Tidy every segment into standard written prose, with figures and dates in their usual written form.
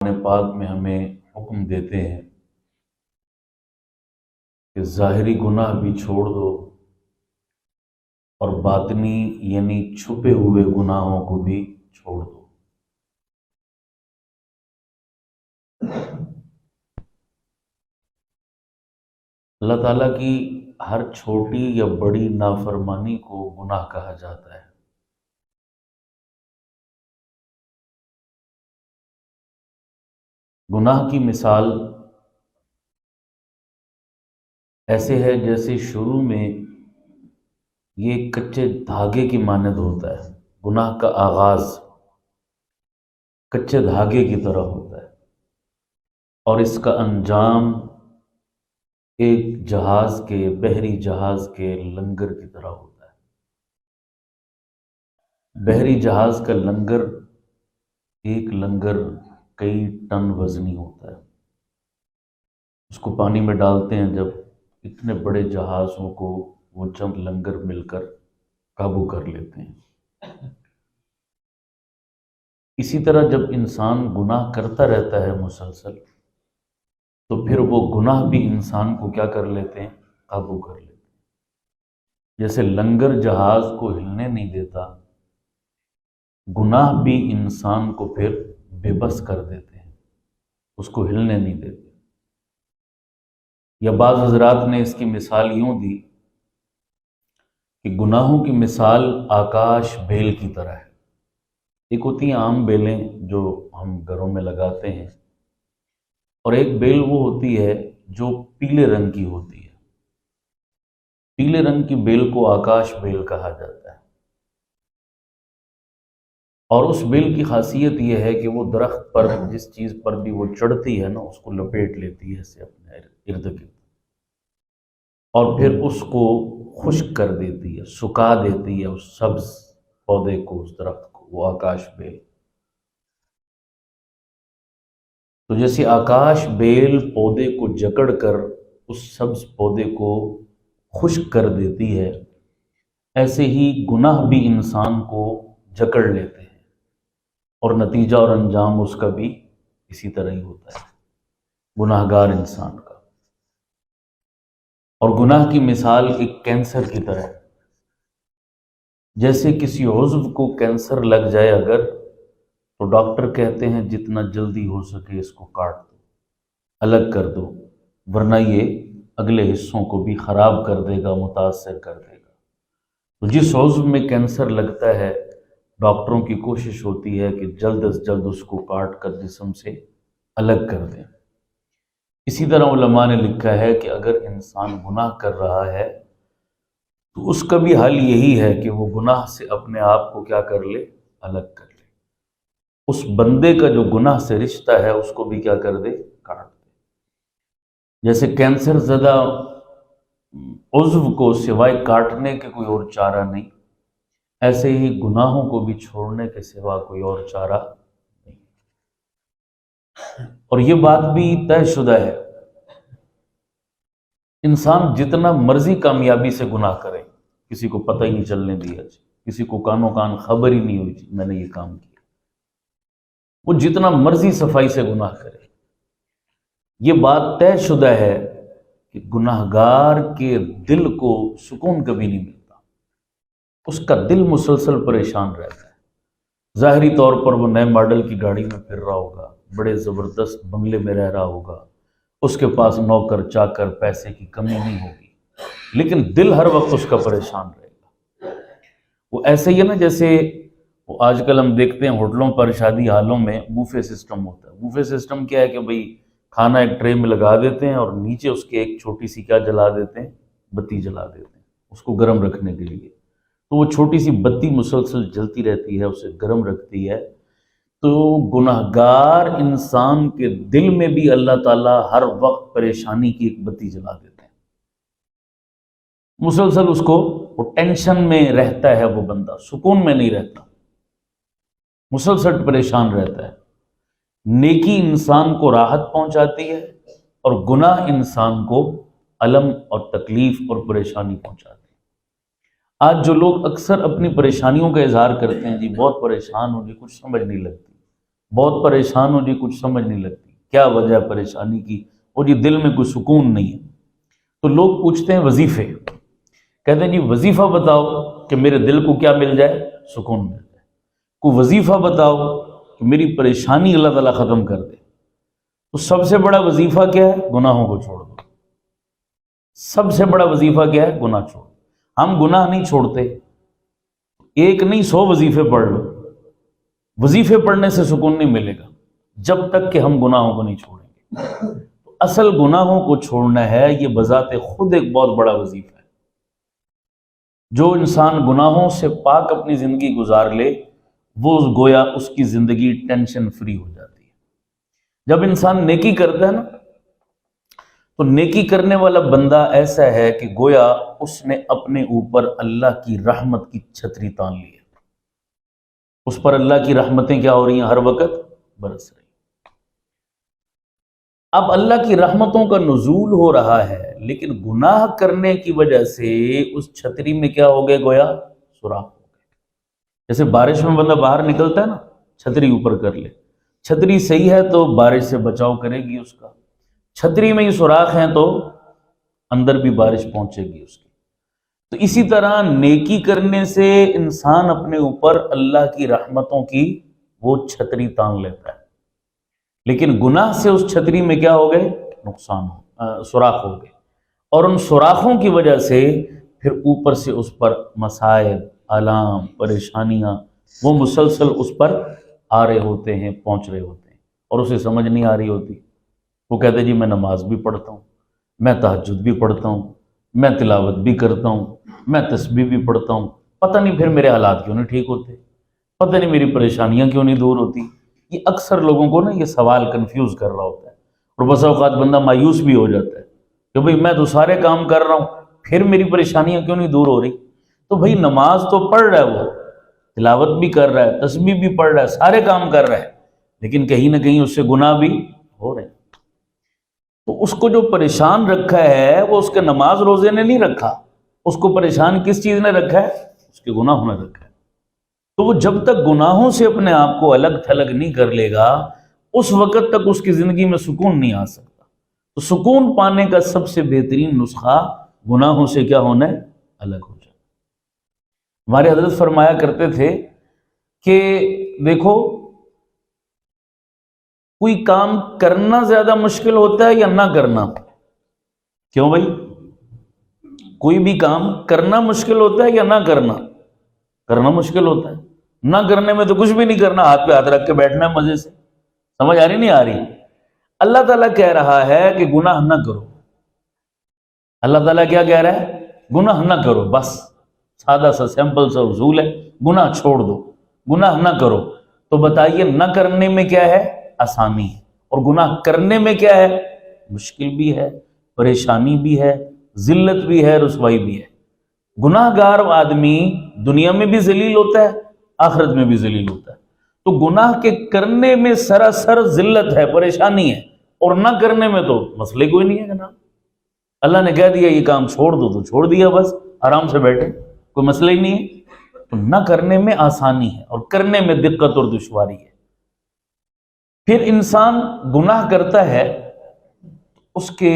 قرآن پاک میں ہمیں حکم دیتے ہیں کہ ظاہری گناہ بھی چھوڑ دو اور باطنی یعنی چھپے ہوئے گناہوں کو بھی چھوڑ دو۔ اللہ تعالیٰ کی ہر چھوٹی یا بڑی نافرمانی کو گناہ کہا جاتا ہے۔ گناہ کی مثال ایسے ہے جیسے شروع میں یہ کچے دھاگے کی مانند ہوتا ہے۔ گناہ کا آغاز کچے دھاگے کی طرح ہوتا ہے اور اس کا انجام ایک جہاز کے بحری جہاز کے لنگر کی طرح ہوتا ہے۔ بحری جہاز کا لنگر، ایک لنگر کئی ٹن وزنی ہوتا ہے۔ اس کو پانی میں ڈالتے ہیں جب اتنے بڑے جہازوں کو وہ چند لنگر مل کر قابو کر لیتے ہیں۔ اسی طرح جب انسان گناہ کرتا رہتا ہے مسلسل، تو پھر وہ گناہ بھی انسان کو کیا کر لیتے ہیں؟ قابو کر لیتے ہیں۔ جیسے لنگر جہاز کو ہلنے نہیں دیتا، گناہ بھی انسان کو پھر بے بس کر دیتے ہیں، اس کو ہلنے نہیں دیتے۔ یا بعض حضرات نے اس کی مثال یوں دی کہ گناہوں کی مثال آکاش بیل کی طرح ہے۔ ایک ہوتی ہیں عام بیلیں جو ہم گھروں میں لگاتے ہیں، اور ایک بیل وہ ہوتی ہے جو پیلے رنگ کی ہوتی ہے۔ پیلے رنگ کی بیل کو آکاش بیل کہا جاتا ہے، اور اس بیل کی خاصیت یہ ہے کہ وہ درخت پر جس چیز پر بھی وہ چڑھتی ہے نا، اس کو لپیٹ لیتی ہے ایسے اپنے ارد گرد، اور پھر اس کو خشک کر دیتی ہے، سکھا دیتی ہے اس سبز پودے کو، اس درخت کو، وہ آکاش بیل۔ تو جیسے آکاش بیل پودے کو جکڑ کر اس سبز پودے کو خشک کر دیتی ہے، ایسے ہی گناہ بھی انسان کو جکڑ لیتے ہیں، اور نتیجہ اور انجام اس کا بھی اسی طرح ہی ہوتا ہے، گناہ گار انسان کا۔ اور گناہ کی مثال ایک کینسر کی طرح ہے۔ جیسے کسی عضو کو کینسر لگ جائے اگر، تو ڈاکٹر کہتے ہیں جتنا جلدی ہو سکے اس کو کاٹ دو، الگ کر دو، ورنہ یہ اگلے حصوں کو بھی خراب کر دے گا، متاثر کر دے گا۔ تو جس عضو میں کینسر لگتا ہے، ڈاکٹروں کی کوشش ہوتی ہے کہ جلد از جلد اس کو کاٹ کر جسم سے الگ کر دیں۔ اسی طرح علماء نے لکھا ہے کہ اگر انسان گناہ کر رہا ہے تو اس کا بھی حل یہی ہے کہ وہ گناہ سے اپنے آپ کو کیا کر لے؟ الگ کر لے۔ اس بندے کا جو گناہ سے رشتہ ہے اس کو بھی کیا کر دے؟ کاٹ دے۔ جیسے کینسر زدہ عضو کو سوائے کاٹنے کے کوئی اور چارہ نہیں، ایسے ہی گناہوں کو بھی چھوڑنے کے سوا کوئی اور چارہ نہیں۔ اور یہ بات بھی طے شدہ ہے، انسان جتنا مرضی کامیابی سے گناہ کرے، کسی کو پتہ ہی نہیں چلنے دیا، کسی کو کانوں کان خبر ہی نہیں ہوئی میں نے یہ کام کیا، وہ جتنا مرضی صفائی سے گناہ کرے، یہ بات طے شدہ ہے کہ گناہ گار کے دل کو سکون کبھی نہیں ملتا، اس کا دل مسلسل پریشان رہتا ہے۔ ظاہری طور پر وہ نئے ماڈل کی گاڑی میں پھر رہا ہوگا، بڑے زبردست بنگلے میں رہ رہا ہوگا، اس کے پاس نوکر چاکر پیسے کی کمی نہیں ہوگی، لیکن دل ہر وقت اس کا پریشان رہے گا۔ وہ ایسے ہی ہے نا جیسے وہ آج کل ہم دیکھتے ہیں ہوٹلوں پر شادی حالوں میں بوفے سسٹم ہوتا ہے۔ بوفے سسٹم کیا ہے کہ بھئی کھانا ایک ٹرے میں لگا دیتے ہیں اور نیچے اس کے ایک چھوٹی سی کیا جلا دیتے ہیں؟ بتی جلا دیتے ہیں اس کو گرم رکھنے کے لیے۔ تو وہ چھوٹی سی بتی مسلسل جلتی رہتی ہے، اسے گرم رکھتی ہے۔ تو گناہ گار انسان کے دل میں بھی اللہ تعالیٰ ہر وقت پریشانی کی ایک بتی جلا دیتے ہیں، مسلسل اس کو وہ ٹینشن میں رہتا ہے، وہ بندہ سکون میں نہیں رہتا، مسلسل پریشان رہتا ہے۔ نیکی انسان کو راحت پہنچاتی ہے اور گناہ انسان کو الم اور تکلیف اور پریشانی پہنچاتی ہے۔ آج جو لوگ اکثر اپنی پریشانیوں کا اظہار کرتے ہیں، جی بہت پریشان ہوں، جی کچھ سمجھ نہیں لگتی، بہت پریشان ہو جی، کچھ سمجھ نہیں لگتی کیا وجہ ہے پریشانی کی، اور جی دل میں کوئی سکون نہیں ہے، تو لوگ پوچھتے ہیں وظیفے، کہتے ہیں جی وظیفہ بتاؤ کہ میرے دل کو کیا مل جائے، سکون مل جائے، کوئی وظیفہ بتاؤ کہ میری پریشانی اللہ تعالیٰ ختم کر دے۔ تو سب سے بڑا وظیفہ کیا ہے؟ گناہوں کو چھوڑ دو۔ سب سے بڑا وظیفہ کیا ہے؟ گناہ چھوڑ۔ ہم گناہ نہیں چھوڑتے، ایک نہیں 100 وظیفے پڑھ لو، وظیفے پڑھنے سے سکون نہیں ملے گا جب تک کہ ہم گناہوں کو نہیں چھوڑیں گے۔ اصل گناہوں کو چھوڑنا ہے، یہ بذات خود ایک بہت بڑا وظیفہ ہے۔ جو انسان گناہوں سے پاک اپنی زندگی گزار لے، وہ گویا اس کی زندگی ٹینشن فری ہو جاتی ہے۔ جب انسان نیکی کرتا ہے نا، تو نیکی کرنے والا بندہ ایسا ہے کہ گویا اس نے اپنے اوپر اللہ کی رحمت کی چھتری تان لی ہے، اس پر اللہ کی رحمتیں کیا ہو رہی ہیں؟ ہر وقت برس رہی ہیں۔ اب اللہ کی رحمتوں کا نزول ہو رہا ہے، لیکن گناہ کرنے کی وجہ سے اس چھتری میں کیا ہو گئے؟ گویا سوراخ ہو گئے۔ جیسے بارش میں بندہ باہر نکلتا ہے نا، چھتری اوپر کر لے، چھتری صحیح ہے تو بارش سے بچاؤ کرے گی اس کا، چھتری میں ہی سوراخ ہیں تو اندر بھی بارش پہنچے گی اس کی۔ تو اسی طرح نیکی کرنے سے انسان اپنے اوپر اللہ کی رحمتوں کی وہ چھتری تان لیتا ہے، لیکن گناہ سے اس چھتری میں کیا ہو گئے؟ نقصان سوراخ ہو گئے، اور ان سوراخوں کی وجہ سے پھر اوپر سے اس پر مصائب، آلام، پریشانیاں وہ مسلسل اس پر آ رہے ہوتے ہیں، پہنچ رہے ہوتے ہیں، اور اسے سمجھ نہیں آ رہی ہوتی۔ وہ کہتے جی میں نماز بھی پڑھتا ہوں، میں تہجد بھی پڑھتا ہوں، میں تلاوت بھی کرتا ہوں، میں تسبیح بھی پڑھتا ہوں، پتہ نہیں پھر میرے حالات کیوں نہیں ٹھیک ہوتے، پتہ نہیں میری پریشانیاں کیوں نہیں دور ہوتی۔ یہ اکثر لوگوں کو نا یہ سوال کنفیوز کر رہا ہوتا ہے، اور بسا اوقات بندہ مایوس بھی ہو جاتا ہے کہ بھئی میں تو سارے کام کر رہا ہوں، پھر میری پریشانیاں کیوں نہیں دور ہو رہی۔ تو بھئی نماز تو پڑھ رہا ہے، وہ تلاوت بھی کر رہا ہے، تسبیح بھی پڑھ رہا ہے، سارے کام کر رہا ہے، لیکن کہیں نہ کہیں اس سے گناہ بھی ہو رہے ہیں۔ تو اس کو جو پریشان رکھا ہے وہ اس کے نماز روزے نے نہیں رکھا، اس کو پریشان کس چیز نے رکھا ہے؟ اس کے گناہوں نے رکھا ہے۔ تو وہ جب تک گناہوں سے اپنے آپ کو الگ تھلگ نہیں کر لے گا، اس وقت تک اس کی زندگی میں سکون نہیں آ سکتا۔ تو سکون پانے کا سب سے بہترین نسخہ گناہوں سے کیا ہونا ہے؟ الگ ہو جانا۔ ہمارے حضرت فرمایا کرتے تھے کہ دیکھو، کوئی کام کرنا زیادہ مشکل ہوتا ہے یا نہ کرنا؟ کیوں بھائی؟ کوئی بھی کام کرنا مشکل ہوتا ہے یا نہ کرنا؟ کرنا مشکل ہوتا ہے۔ نہ کرنے میں تو کچھ بھی نہیں کرنا، ہاتھ پہ ہاتھ رکھ کے بیٹھنا ہے مزے سے۔ سمجھ آ رہی نہیں آ رہی؟ اللہ تعالیٰ کہہ رہا ہے کہ گناہ نہ کرو۔ اللہ تعالیٰ کیا کہہ رہا ہے؟ گناہ نہ کرو، بس سادہ سا سمپل سا اصول ہے، گناہ چھوڑ دو، گناہ نہ کرو۔ تو بتائیے نہ کرنے میں کیا ہے؟ آسانی ہے، اور گناہ کرنے میں کیا ہے؟ مشکل بھی ہے، پریشانی بھی ہے، ذلت بھی ہے، رسوائی بھی ہے۔ گناہ گار آدمی دنیا میں بھی ذلیل ہوتا ہے، آخرت میں بھی ذلیل ہوتا ہے۔ تو گناہ کے کرنے میں سراسر ذلت ہے، پریشانی ہے، اور نہ کرنے میں تو مسئلے کوئی نہیں ہے جناب۔ اللہ نے کہہ دیا یہ کام چھوڑ دو تو چھوڑ دیا، بس آرام سے بیٹھے، کوئی مسئلہ ہی نہیں ہے۔ تو نہ کرنے میں آسانی ہے اور کرنے میں دقت اور دشواری ہے۔ پھر انسان گناہ کرتا ہے، اس کے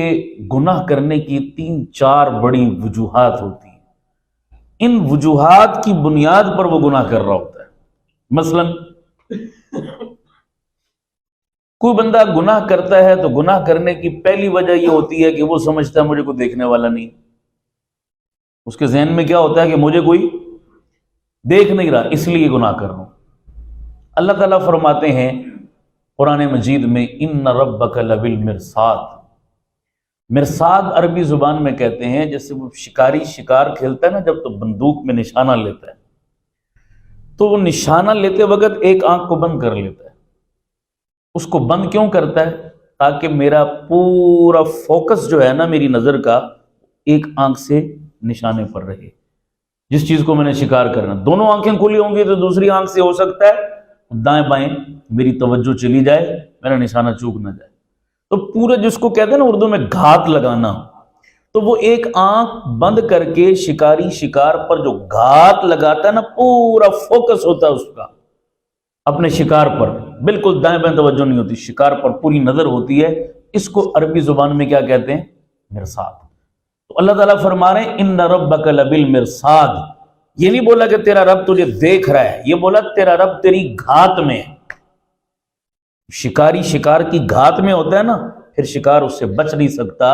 گناہ کرنے کی 3-4 بڑی وجوہات ہوتی ہیں۔ ان وجوہات کی بنیاد پر وہ گناہ کر رہا ہوتا ہے۔ مثلا کوئی بندہ گناہ کرتا ہے تو گناہ کرنے کی پہلی وجہ یہ ہوتی ہے کہ وہ سمجھتا ہے مجھے کوئی دیکھنے والا نہیں۔ اس کے ذہن میں کیا ہوتا ہے کہ مجھے کوئی دیکھ نہیں رہا، اس لیے گناہ کر رہا ہوں۔ اللہ تعالیٰ فرماتے ہیں قرآن مجید میں ان ربک لبالمرصاد۔ مرصاد عربی زبان میں کہتے ہیں جیسے وہ شکاری شکار کھیلتا ہے نا، جب تو بندوق میں نشانہ لیتا ہے تو وہ نشانہ لیتے وقت ایک آنکھ کو بند کر لیتا ہے۔ اس کو بند کیوں کرتا ہے؟ تاکہ میرا پورا فوکس جو ہے نا میری نظر کا ایک آنکھ سے نشانے پر رہے، جس چیز کو میں نے شکار کرنا۔ دونوں آنکھیں کھلی ہوں گی تو دوسری آنکھ سے ہو سکتا ہے دائیں بائیں میری توجہ چلی جائے، میرا نشانہ چوک نہ جائے۔ تو پورا جس کو کہتے ہیں نا اردو میں گھات لگانا، تو وہ ایک آنکھ بند کر کے شکاری شکار پر جو گھات لگاتا ہے نا، پورا فوکس ہوتا ہے اس کا، اپنے شکار پر بالکل دائیں بائیں توجہ نہیں ہوتی، شکار پر پوری نظر ہوتی ہے، اس کو عربی زبان میں کیا کہتے ہیں؟ مرصاد۔ تو اللہ تعالیٰ فرما رہے ہیں ان ربک لبالمرصاد، یہ نہیں بولا کہ تیرا رب تجھے دیکھ رہا ہے، یہ بولا تیرا رب تیری گھات میں ہے۔ شکاری شکار کی گھات میں ہوتا ہے نا، پھر شکار اس سے بچ نہیں سکتا،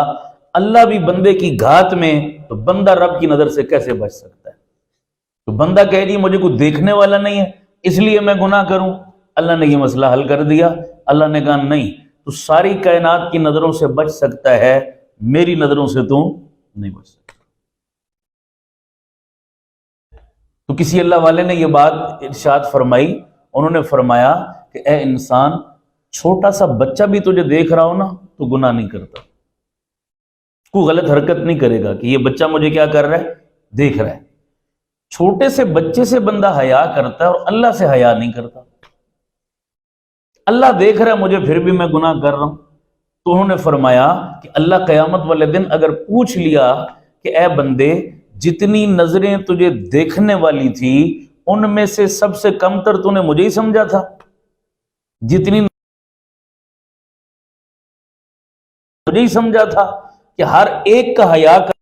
اللہ بھی بندے کی گھات میں، تو بندہ رب کی نظر سے کیسے بچ سکتا ہے؟ تو بندہ کہہ جی مجھے کوئی دیکھنے والا نہیں ہے اس لیے میں گناہ کروں، اللہ نے یہ مسئلہ حل کر دیا۔ اللہ نے کہا نہیں، تو ساری کائنات کی نظروں سے بچ سکتا ہے، میری نظروں سے تو نہیں بچ سکتا۔ تو کسی اللہ والے نے یہ بات ارشاد فرمائی، انہوں نے فرمایا کہ اے انسان، چھوٹا سا بچہ بھی تجھے دیکھ رہا ہو نا تو گناہ نہیں کرتا، کوئی غلط حرکت نہیں کرے گا کہ یہ بچہ مجھے کیا کر رہا ہے؟ دیکھ رہا ہے۔ چھوٹے سے بچے سے بندہ حیا کرتا ہے اور اللہ سے حیا نہیں کرتا۔ اللہ دیکھ رہا ہے مجھے پھر بھی میں گناہ کر رہا ہوں۔ تو انہوں نے فرمایا کہ اللہ قیامت والے دن اگر پوچھ لیا کہ اے بندے، جتنی نظریں تجھے دیکھنے والی تھی ان میں سے سب سے کم تر تو نے مجھے ہی سمجھا تھا، جتنی مجھے ہی سمجھا تھا کہ ہر ایک کا حیا کر،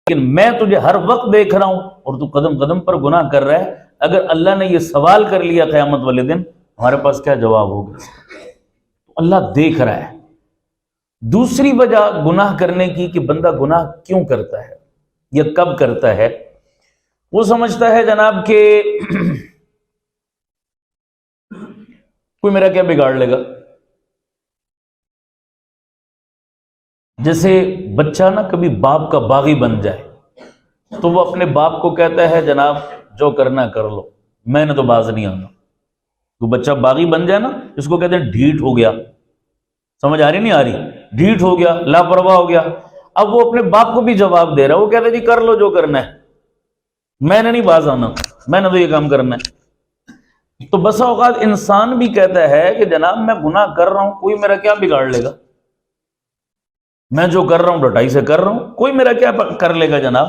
لیکن میں تجھے ہر وقت دیکھ رہا ہوں اور تو قدم قدم پر گناہ کر رہا ہے۔ اگر اللہ نے یہ سوال کر لیا قیامت والے دن، ہمارے پاس کیا جواب ہوگا؟ اللہ دیکھ رہا ہے۔ دوسری وجہ گناہ کرنے کی کہ بندہ گناہ کیوں کرتا ہے یا کب کرتا ہے، وہ سمجھتا ہے جناب کہ کوئی میرا کیا بگاڑ لے گا۔ جیسے بچہ نا کبھی باپ کا باغی بن جائے تو وہ اپنے باپ کو کہتا ہے جناب جو کرنا کر لو، میں نے تو باز نہیں آنا۔ تو بچہ باغی بن جائے نا، اس کو کہتے ہیں ڈھیٹ ہو گیا، سمجھ آ رہی نہیں آ رہی؟ ڈھیٹ ہو گیا، لاپرواہ ہو گیا۔ اب وہ اپنے باپ کو بھی جواب دے رہا ہے، وہ کہتا ہے جی کر لو جو کرنا ہے، میں نے نہیں باز آنا، میں نے تو یہ کام کرنا ہے۔ تو بسا اوقات انسان بھی کہتا ہے کہ جناب میں گناہ کر رہا ہوں، کوئی میرا کیا بگاڑ لے گا، میں جو کر رہا ہوں ڈٹائی سے کر رہا ہوں، کوئی میرا کیا کر لے گا جناب،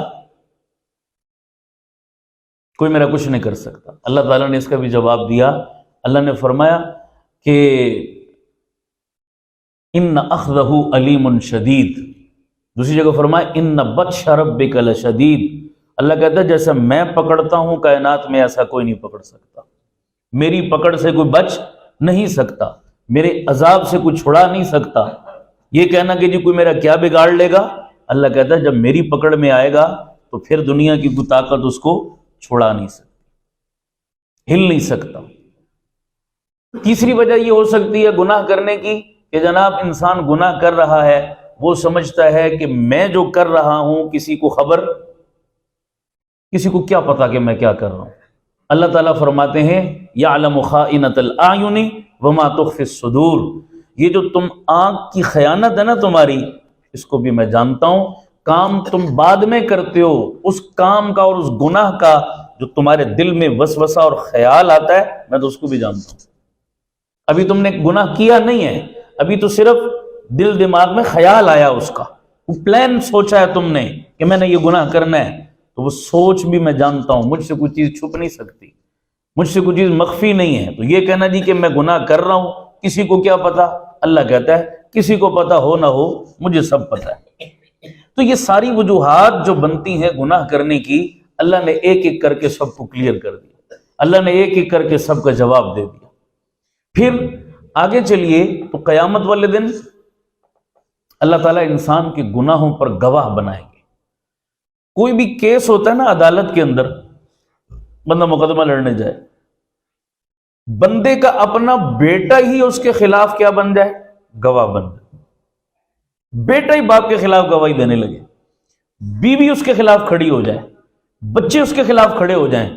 کوئی میرا کچھ نہیں کر سکتا۔ اللہ تعالیٰ نے اس کا بھی جواب دیا، اللہ نے فرمایا کہ ان اخذہ علیم شدید، دوسری جگہ فرمایا ان بطش ربک لشدید، اللہ کہتا ہے جیسا میں پکڑتا ہوں کائنات میں ایسا کوئی نہیں پکڑ سکتا، میری پکڑ سے کوئی بچ نہیں سکتا، میرے عذاب سے کوئی چھڑا نہیں سکتا۔ یہ کہنا کہ جی کوئی میرا کیا بگاڑ لے گا، اللہ کہتا ہے جب میری پکڑ میں آئے گا تو پھر دنیا کی کوئی طاقت اس کو چھڑا نہیں سکتی، ہل نہیں سکتا۔ تیسری وجہ یہ ہو سکتی ہے گناہ کرنے کی کہ جناب انسان گناہ کر رہا ہے، وہ سمجھتا ہے کہ میں جو کر رہا ہوں کسی کو خبر، کسی کو کیا پتا کہ میں کیا کر رہا ہوں۔ اللہ تعالیٰ فرماتے ہیں یعلم خائنۃ الاعین وما تخفی الصدور، یہ جو تم آنکھ کی خیانت ہے نا تمہاری، اس کو بھی میں جانتا ہوں، کام تم بعد میں کرتے ہو، اس کام کا اور اس گناہ کا جو تمہارے دل میں وسوسہ اور خیال آتا ہے میں تو اس کو بھی جانتا ہوں۔ ابھی تم نے گناہ کیا نہیں ہے، ابھی تو صرف دل دماغ میں خیال آیا، اس کا وہ پلان سوچا ہے تم نے کہ میں نے یہ گناہ کرنا ہے، تو وہ سوچ بھی میں جانتا ہوں، مجھ سے کوئی چیز چھپ نہیں سکتی، مجھ سے کوئی چیز مخفی نہیں ہے۔ تو یہ کہنا جی کہ میں گناہ کر رہا ہوں کسی کو کیا پتا، اللہ کہتا ہے کسی کو پتا ہو نہ ہو مجھے سب پتا ہے۔ تو یہ ساری وجوہات جو بنتی ہیں گناہ کرنے کی، اللہ نے ایک ایک کر کے سب کو کلیئر کر دیا، اللہ نے ایک ایک کر کے سب کا جواب دے دیا۔ پھر آگے چلیے تو قیامت والے دن اللہ تعالیٰ انسان کے گناہوں پر گواہ بنائیں گے۔ کوئی بھی کیس ہوتا ہے نا عدالت کے اندر، بندہ مقدمہ لڑنے جائے، بندے کا اپنا بیٹا ہی اس کے خلاف کیا بن جائے؟ گواہ بن جائے، بیٹا ہی باپ کے خلاف گواہی دینے لگے، بیوی اس کے خلاف کھڑی ہو جائے، بچے اس کے خلاف کھڑے ہو جائیں،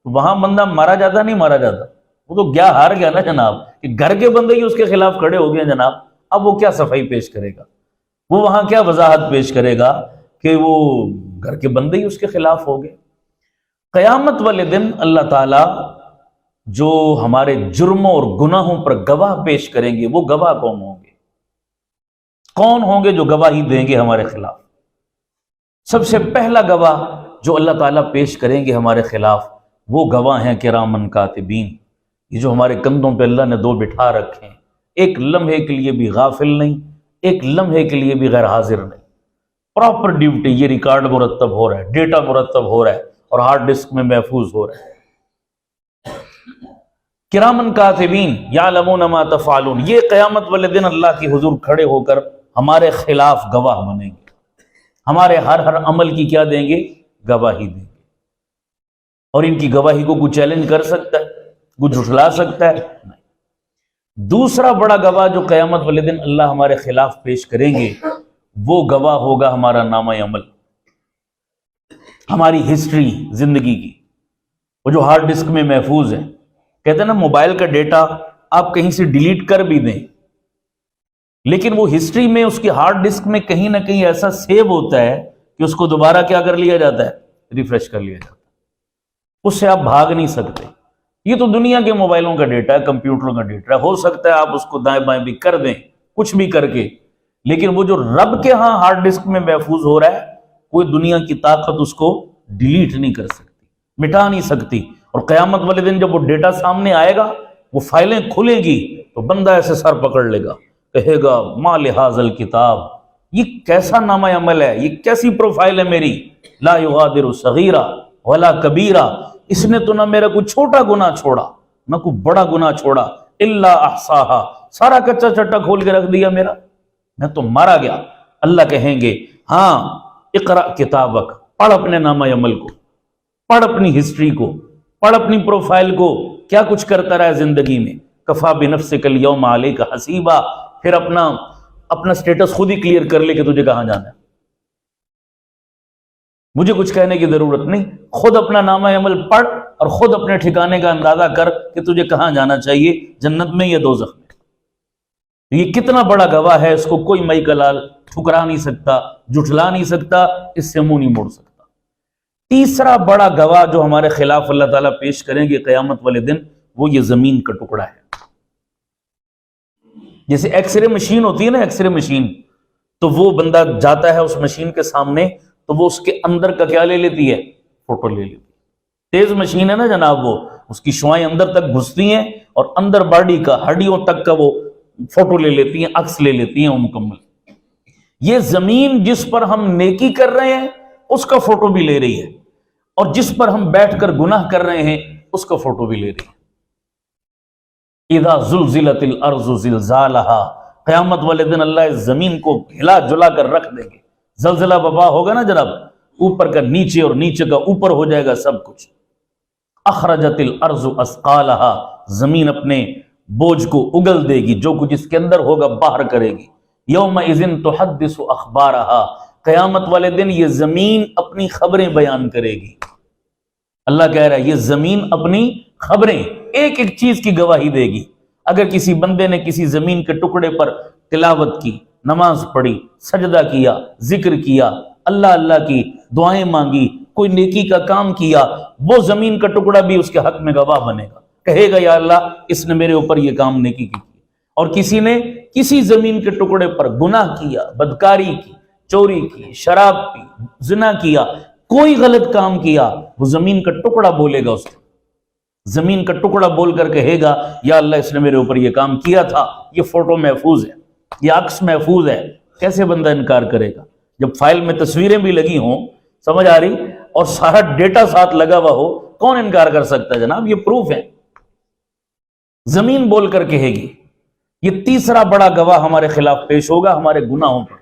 وہاں بندہ مارا جاتا نہیں مارا جاتا، وہ تو گیا ہار گیا نا جناب، کہ گھر کے بندے ہی اس کے خلاف کھڑے ہو گئے جناب، اب وہ کیا صفائی پیش کرے گا، وہ وہاں کیا وضاحت پیش کرے گا کہ وہ گھر کے بندے ہی اس کے خلاف ہو گئے۔ قیامت والے دن اللہ تعالیٰ جو ہمارے جرموں اور گناہوں پر گواہ پیش کریں گے، وہ گواہ کون ہوں گے؟ کون ہوں گے جو گواہی دیں گے ہمارے خلاف؟ سب سے پہلا گواہ جو اللہ تعالیٰ پیش کریں گے ہمارے خلاف، وہ گواہ ہیں کرامن کاتبین، یہ جو ہمارے کندھوں پہ اللہ نے دو بٹھا رکھے ہیں، ایک لمحے کے لیے بھی غافل نہیں، ایک لمحے کے لیے بھی غیر حاضر نہیں، پراپر ڈیوٹی، یہ ریکارڈ مرتب ہو رہا ہے، ڈیٹا مرتب ہو رہا ہے اور ہارڈ ڈسک میں محفوظ ہو رہا ہے۔ کرامن کاتبین یعلمون ما تفعلون، یہ قیامت والے دن اللہ کی حضور کھڑے ہو کر ہمارے خلاف گواہ بنیں گے، ہمارے ہر عمل کی کیا دیں گے؟ گواہی دیں گے۔ اور ان کی گواہی کو کوئی چیلنج کر سکتا ہے؟ کوئی جھٹلا سکتا ہے؟ نہیں۔ دوسرا بڑا گواہ جو قیامت والے دن اللہ ہمارے خلاف پیش کریں گے، وہ گواہ ہوگا ہمارا نامہ عمل، ہماری ہسٹری زندگی کی، وہ جو ہارڈ ڈسک میں محفوظ ہے۔ کہتے ہیں نا موبائل کا ڈیٹا آپ کہیں سے ڈیلیٹ کر بھی دیں، لیکن وہ ہسٹری میں اس کی ہارڈ ڈسک میں کہیں نہ کہیں ایسا سیو ہوتا ہے کہ اس کو دوبارہ کیا کر لیا جاتا ہے؟ ریفریش کر لیا جاتا ہے، اس سے آپ بھاگ نہیں سکتے۔ یہ تو دنیا کے موبائلوں کا ڈیٹا ہے، کمپیوٹروں کا ڈیٹا ہے، ہو سکتا ہے آپ اس کو دائیں بائیں بھی کر دیں، کچھ بھی کر کے، لیکن وہ جو رب کے ہاں ہارڈ ڈسک میں محفوظ ہو رہا ہے، کوئی دنیا کی طاقت اس کو ڈیلیٹ نہیں کر سکتی، مٹا نہیں سکتی۔ اور قیامت والے دن جب وہ ڈیٹا سامنے آئے گا، وہ فائلیں کھلیں گی، تو بندہ ایسے سر پکڑ لے گا، کہے گا ما لہذا الکتاب، یہ کیسا نامہ عمل ہے، یہ کیسی پروفائل ہے میری، لا یغادر صغیرہ ولا کبیرہ، اس نے تو نہ میرا کوئی چھوٹا گناہ چھوڑا نہ کوئی بڑا گناہ چھوڑا، الا احصاہا، سارا کچا چٹا کھول کے رکھ دیا میرا، میں تو مارا گیا۔ اللہ کہیں گے ہاں اقرا کتابک، پڑھ اپنے نامہ عمل کو، پڑھ اپنی ہسٹری کو، پڑھ اپنی پروفائل کو، کیا کچھ کرتا رہا ہے زندگی میں۔ کفا بنفسک الیوم علیک حسیبا، پھر اپنا سٹیٹس خود ہی کلیئر کر لے کہ تجھے کہاں جانا ہے، مجھے کچھ کہنے کی ضرورت نہیں، خود اپنا نامہ عمل پڑھ اور خود اپنے ٹھکانے کا اندازہ کر کہ تجھے کہاں جانا چاہیے، جنت میں یا دوزخ میں۔ یہ کتنا بڑا گواہ ہے، اس کو کوئی مئی کلال ٹھکرا نہیں سکتا، جھٹلا نہیں سکتا، اس سے منہ نہیں موڑ سکتا۔ تیسرا بڑا گواہ جو ہمارے خلاف اللہ تعالیٰ پیش کریں گے قیامت والے دن، وہ یہ زمین کا ٹکڑا ہے۔ جیسے ایکس رے مشین ہوتی ہے نا، ایکس رے مشین، تو وہ بندہ جاتا ہے اس مشین کے سامنے، تو وہ اس کے اندر کا کیا لے لیتی ہے؟ فوٹو لے لیتی ہے۔ تیز مشین ہے نا جناب، وہ اس کی شعائیں اندر تک گھستی ہیں اور اندر باڈی کا، ہڈیوں تک کا وہ فوٹو لے لیتی ہیں، عکس لے لیتی ہیں وہ مکمل۔ یہ زمین جس پر ہم نیکی کر رہے ہیں اس کا فوٹو بھی لے رہی ہے، اور جس پر ہم بیٹھ کر گناہ کر رہے ہیں اس کا فوٹو بھی لے رہی ہے۔ اذا زلزلت الارض زلزالہا، قیامت والے دن اللہ اس زمین کو ہلا جلا کر رکھ دیں گے۔ زلزلہ بابا ہوگا نا جناب، اوپر کا نیچے اور نیچے کا اوپر ہو جائے گا سب کچھ۔ اخرجت الارض اثقالہا، زمین اپنے بوجھ کو اگل دے گی، جو کچھ اس کے اندر ہوگا باہر کرے گی۔ یومئذ تحدث اخبارہا، قیامت والے دن یہ زمین اپنی خبریں بیان کرے گی۔ اللہ کہہ رہا ہے یہ زمین اپنی خبریں، ایک ایک چیز کی گواہی دے گی۔ اگر کسی بندے نے کسی زمین کے ٹکڑے پر تلاوت کی، نماز پڑھی، سجدہ کیا، ذکر کیا، اللہ اللہ کی دعائیں مانگی، کوئی نیکی کا کام کیا، وہ زمین کا ٹکڑا بھی اس کے حق میں گواہ بنے گا، کہے گا یا اللہ اس نے میرے اوپر یہ کام نیکی کی۔ اور کسی نے کسی زمین کے ٹکڑے پر گناہ کیا، بدکاری کی، چوری کی، شراب پی، زنا کیا، کوئی غلط کام کیا، وہ زمین کا ٹکڑا بولے گا، اس کو زمین کا ٹکڑا بول کر کہے گا یا اللہ اس نے میرے اوپر یہ کام کیا تھا، یہ فوٹو محفوظ ہے، یہ عکس محفوظ ہے۔ کیسے بندہ انکار کرے گا جب فائل میں تصویریں بھی لگی ہوں، سمجھ آ رہی، اور سارا ڈیٹا ساتھ لگا ہوا ہو، کون انکار کر سکتا ہے جناب؟ یہ پروف ہے، زمین بول کر کہے گی۔ یہ تیسرا بڑا گواہ ہمارے خلاف پیش ہوگا، ہمارے گناہوں پر۔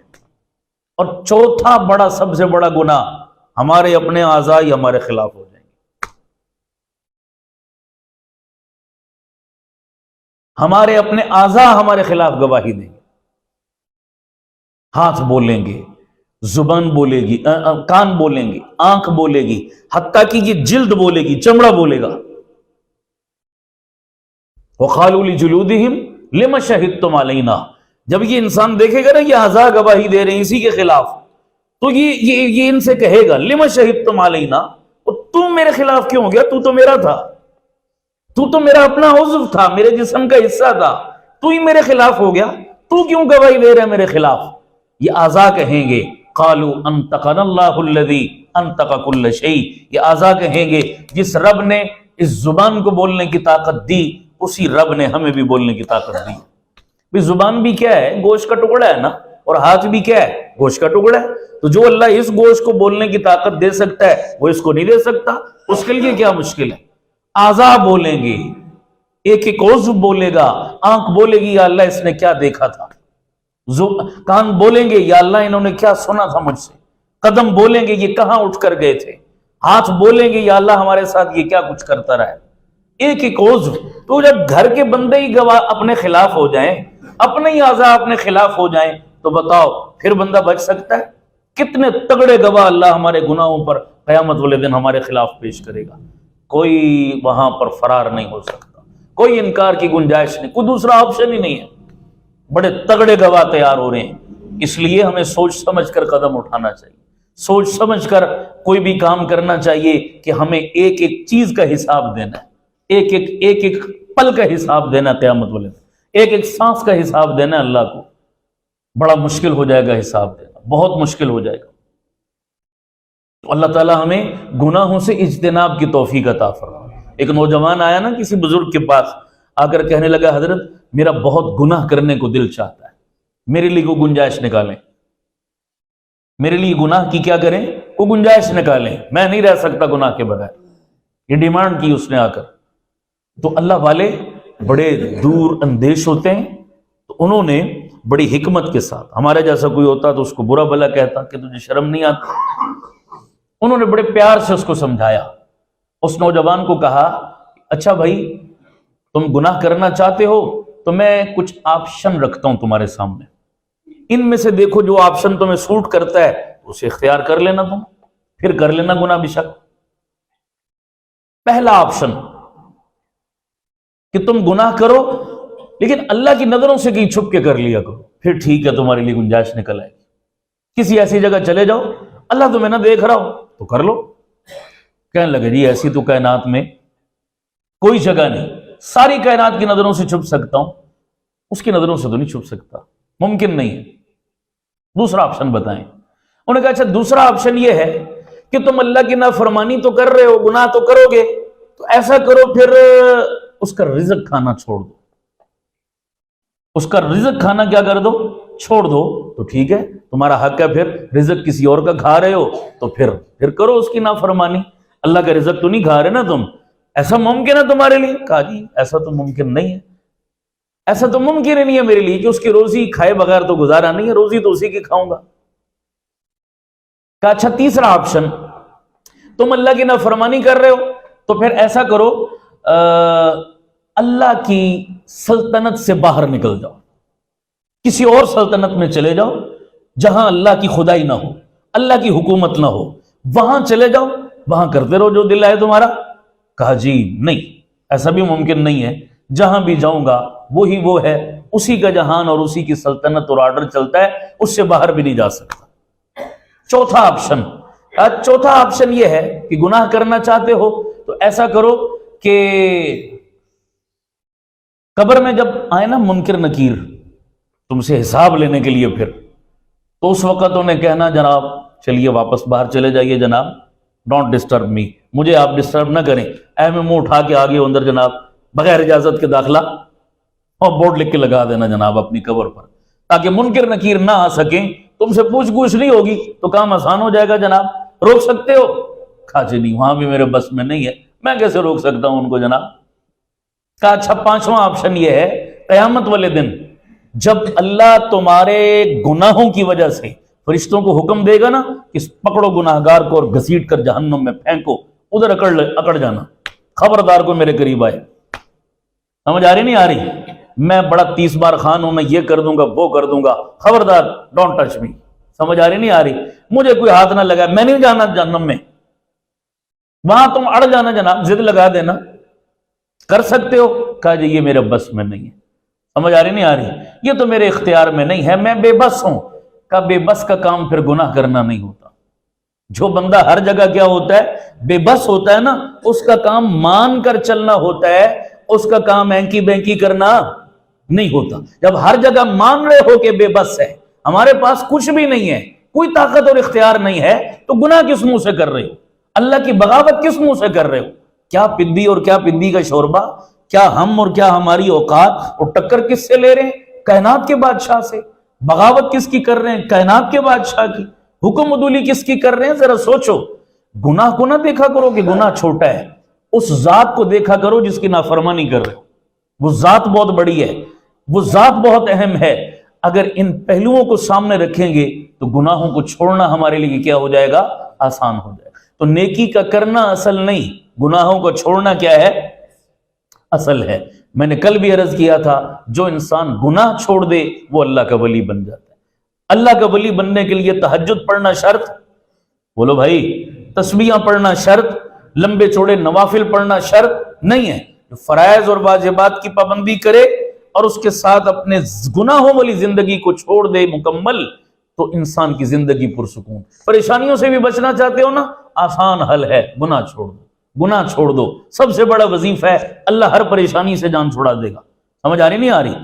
اور چوتھا بڑا، سب سے بڑا گناہ، ہمارے اپنے اعضاء ہی ہمارے خلاف ہو جائیں گے۔ ہمارے اپنے اعضاء ہمارے خلاف گواہی دیں گے، ہاتھ بولیں گے، زبان بولے گی، کان بولیں گے، آنکھ بولے گی، حتیٰ کہ یہ جلد بولے گی، چمڑا بولے گا۔ وَقَالُوا لِجُلُودِهِمْ لِمَ شَهِدتُّمْ عَلَيْنَا، جب یہ انسان دیکھے گا نا یہ اعضاء گواہی دے رہے ہیں اسی کے خلاف، تو یہ ان سے کہے گا لِمَ شَهِدتُّمْ عَلَيْنَا، تم میرے خلاف کیوں ہو گیا؟ تو میرا تھا، تو میرا اپنا عضو تھا، میرے جسم کا حصہ تھا، تو ہی میرے خلاف ہو گیا، تو کیوں گواہی دے رہا ہے میرے خلاف؟ یہ اعضاء کہیں گے قَالُوا أَنْطَقَنَا اللَّهُ الَّذِي أَنْطَقَ كُلَّ شَيْءٍ، یہ اعضاء کہیں گے جس رب نے اس زبان کو بولنے کی طاقت دی، اسی رب نے ہمیں بھی بولنے کی طاقت دی۔ بھی زبان بھی کیا ہے؟ گوشت کا ٹکڑا ہے نا، اور ہاتھ بھی کیا ہے؟ گوشت کا ٹکڑا ہے۔ تو جو اللہ اس گوشت کو بولنے کی طاقت دے سکتا ہے وہ اس کو نہیں دے سکتا، اس کے لیے کیا مشکل ہے؟ اعضاء بولیں گے، ایک ایک عضو بولے گا، آنکھ بولے گی یا اللہ اس نے کیا دیکھا تھا، کان بولیں گے یا اللہ انہوں نے کیا سنا تھا مجھ سے، قدم بولیں گے یہ کہاں اٹھ کر گئے تھے، ہاتھ بولیں گے یا اللہ ہمارے ساتھ یہ کیا کچھ کرتا رہا ہے، ایک ایک عضو۔ تو جب گھر کے بندے ہی گواہ اپنے خلاف ہو جائیں، اپنے ہی اعضاء اپنے خلاف ہو جائیں، تو بتاؤ پھر بندہ بچ سکتا ہے؟ کتنے تگڑے گواہ اللہ ہمارے گناہوں پر قیامت والے دن ہمارے خلاف پیش کرے گا، کوئی وہاں پر فرار نہیں ہو سکتا، کوئی انکار کی گنجائش نہیں، کوئی دوسرا آپشن ہی نہیں ہے۔ بڑے تگڑے گواہ تیار ہو رہے ہیں، اس لیے ہمیں سوچ سمجھ کر قدم اٹھانا چاہیے، سوچ سمجھ کر کوئی بھی کام کرنا چاہیے کہ ہمیں ایک ایک چیز کا حساب دینا ہے، ایک ایک پل کا حساب دینا، قیامت والے دن ایک ایک سانس کا حساب دینا اللہ کو۔ بڑا مشکل ہو جائے گا حساب دینا، بہت مشکل ہو جائے گا۔ تو اللہ تعالیٰ ہمیں گناہوں سے اجتناب کی توفیق عطا فرمائے۔ ایک نوجوان آیا نا کسی بزرگ کے پاس، آ کر کہنے لگا حضرت میرا بہت گناہ کرنے کو دل چاہتا ہے، میرے لیے کوئی گنجائش نکالیں، میرے لیے گناہ کی کیا کریں، کوئی گنجائش نکالیں، میں نہیں رہ سکتا گناہ کے بغیر، یہ ڈیمانڈ کی اس نے آ کر۔ تو اللہ والے بڑے دور اندیش ہوتے ہیں، تو انہوں نے بڑی حکمت کے ساتھ، ہمارے جیسا کوئی ہوتا تو اس کو برا بھلا کہتا کہ تجھے شرم نہیں آتی، انہوں نے بڑے پیار سے اس کو سمجھایا۔ اس نوجوان کو کہا اچھا بھائی تم گناہ کرنا چاہتے ہو تو میں کچھ آپشن رکھتا ہوں تمہارے سامنے، ان میں سے دیکھو جو آپشن تمہیں سوٹ کرتا ہے اسے اختیار کر لینا، تم پھر کر لینا گناہ بے شک۔ پہلا آپشن کہ تم گناہ کرو لیکن اللہ کی نظروں سے کہیں چھپ کے کر لیا کرو، پھر ٹھیک ہے تمہارے لیے گنجائش نکل آئے گی۔ کسی ایسی جگہ چلے جاؤ اللہ تمہیں نہ دیکھ رہا ہو تو کر لو۔ کہنے لگے جی ایسی تو کائنات میں کوئی جگہ نہیں، ساری کائنات کی نظروں سے چھپ سکتا ہوں، اس کی نظروں سے تو نہیں چھپ سکتا، ممکن نہیں ہے، دوسرا آپشن بتائیں۔ انہوں نے کہا اچھا دوسرا آپشن یہ ہے کہ تم اللہ کی نافرمانی تو کر رہے ہو، گناہ تو کرو گے، تو ایسا کرو پھر اس کا رزق کھانا چھوڑ دو، اس کا رزق کھانا کیا کر دو، چھوڑ دو، تو ٹھیک ہے تمہارا حق ہے، پھر رزق کسی اور کا کھا رہے ہو تو پھر کرو اس کی نافرمانی، اللہ کا رزق تو نہیں کھا رہے نا تم، ایسا ممکن ہے تمہارے لیے؟ کہا جی ایسا تو ممکن نہیں ہے، ایسا تو ممکن ہی نہیں ہے میرے لیے کہ اس کی روزی کھائے بغیر تو گزارا نہیں ہے، روزی تو اسی کی کھاؤں گا۔ کہا اچھا تیسرا آپشن، تم اللہ کی نافرمانی کر رہے ہو تو پھر ایسا کرو اللہ کی سلطنت سے باہر نکل جاؤ، کسی اور سلطنت میں چلے جاؤ جہاں اللہ کی خدائی نہ ہو، اللہ کی حکومت نہ ہو، وہاں چلے جاؤ، وہاں کرتے رہو جو دل آئے تمہارا۔ کہا جی نہیں ایسا بھی ممکن نہیں ہے، جہاں بھی جاؤں گا وہی وہ ہے، اسی کا جہان اور اسی کی سلطنت اور آرڈر چلتا ہے، اس سے باہر بھی نہیں جا سکتا۔ چوتھا آپشن یہ ہے کہ گناہ کرنا چاہتے ہو تو ایسا کرو کہ قبر میں جب آئے نا منکر نکیر تم سے حساب لینے کے لیے، پھر تو اس وقت انہیں کہنا جناب چلیے واپس باہر چلے جائیے جناب، ڈونٹ ڈسٹرب می، مجھے آپ ڈسٹرب نہ کریں، اے میں منہ اٹھا کے آگے اندر جناب، بغیر اجازت کے داخلہ، اور بورڈ لکھ کے لگا دینا جناب اپنی قبر پر، تاکہ منکر نکیر نہ آ سکیں، تم سے پوچھ گچھ نہیں ہوگی تو کام آسان ہو جائے گا جناب، روک سکتے ہو؟ کہا جی نہیں وہاں بھی میرے بس میں نہیں ہے، میں کیسے روک سکتا ہوں ان کو جناب۔ کہا اچھا پانچواں آپشن یہ ہے، قیامت والے دن جب اللہ تمہارے گناہوں کی وجہ سے فرشتوں کو حکم دے گا نا کہ پکڑو گناہگار کو اور گھسیٹ کر جہنم میں پھینکو، ادھر اکڑ جانا، خبردار کو میرے قریب آئے۔ سمجھ آ رہی نہیں آ رہی؟ میں بڑا 30 بار خان ہوں، میں یہ کر دوں گا وہ کر دوں گا، خبردار ڈونٹ ٹچ می۔ سمجھ آ رہی نہیں آ رہی؟ مجھے کوئی ہاتھ نہ لگا، میں نہیں جانا جہنم میں، وہاں تم اڑ جانا جناب، ضد لگا دینا، کر سکتے ہو؟ کہا جی یہ میرے بس میں نہیں ہے۔ سمجھ آ رہی نہیں آ رہی؟ یہ تو میرے اختیار میں نہیں ہے، میں بے بس ہوں۔ کہا بے بس کا کام پھر گناہ کرنا نہیں ہوتا، جو بندہ ہر جگہ کیا ہوتا ہے بے بس ہوتا ہے نا، اس کا کام مان کر چلنا ہوتا ہے، اس کا کام اینکی بینکی کرنا نہیں ہوتا۔ جب ہر جگہ مان رہے ہو کہ بے بس ہے، ہمارے پاس کچھ بھی نہیں ہے، کوئی طاقت اور اختیار نہیں ہے، تو گناہ کس منہ سے کر رہے ہو؟ اللہ کی بغاوت کس منہ سے کر رہے ہو؟ کیا پدی اور کیا پدی کا شوربہ، کیا ہم اور کیا ہماری اوقات، اور ٹکر کس سے لے رہے ہیں؟ کائنات کے بادشاہ سے۔ بغاوت کس کی کر رہے ہیں؟ کائنات کے بادشاہ کی۔ حکم عدولی کس کی کر رہے ہیں؟ ذرا سوچو۔ گناہ کو نہ دیکھا کرو کہ گناہ چھوٹا ہے، اس ذات کو دیکھا کرو جس کی نافرمانی کر رہے ہو۔ وہ ذات بہت بڑی ہے، وہ ذات بہت اہم ہے۔ اگر ان پہلوؤں کو سامنے رکھیں گے تو گناہوں کو چھوڑنا ہمارے لیے کیا ہو جائے گا؟ آسان ہو جائے گا۔ تو نیکی کا کرنا اصل نہیں، گناہوں کو چھوڑنا کیا ہے؟ اصل ہے۔ میں نے کل بھی عرض کیا تھا، جو انسان گناہ چھوڑ دے وہ اللہ کا ولی بن جاتا ہے۔ اللہ کا ولی بننے کے لیے تہجد پڑھنا شرط، بولو بھائی، تسبیحاں پڑھنا شرط، لمبے چوڑے نوافل پڑھنا شرط نہیں ہے۔ جو فرائض اور واجبات کی پابندی کرے اور اس کے ساتھ اپنے گناہوں والی زندگی کو چھوڑ دے مکمل، تو انسان کی زندگی پرسکون۔ پریشانیوں سے بھی بچنا چاہتے ہو نا، آسان حل ہے، گناہ چھوڑ دو، گناہ چھوڑ دو۔ سب سے بڑا وظیفہ ہے، اللہ ہر پریشانی سے جان چھڑا دے گا۔ سمجھ آ رہی نہیں آ رہی؟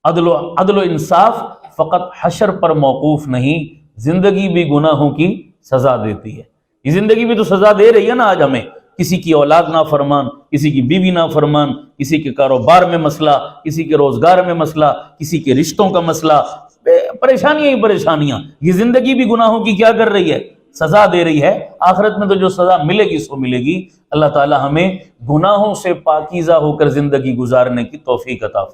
عدل و انصاف فقط حشر پر موقوف نہیں، زندگی بھی گناہوں کی سزا دیتی ہے۔ یہ زندگی بھی تو سزا دے رہی ہے نا آج ہمیں۔ کسی کی اولاد نافرمان، کسی کی بیوی نافرمان، کسی کے کاروبار میں مسئلہ، کسی کے روزگار میں مسئلہ، کسی کے رشتوں کا مسئلہ، پریشانیاں ہی پریشانیاں۔ یہ زندگی بھی گناہوں کی کیا کر رہی ہے؟ سزا دے رہی ہے۔ آخرت میں تو جو سزا ملے گی سو ملے گی۔ اللہ تعالی ہمیں گناہوں سے پاکیزہ ہو کر زندگی گزارنے کی توفیق عطا فرمائے۔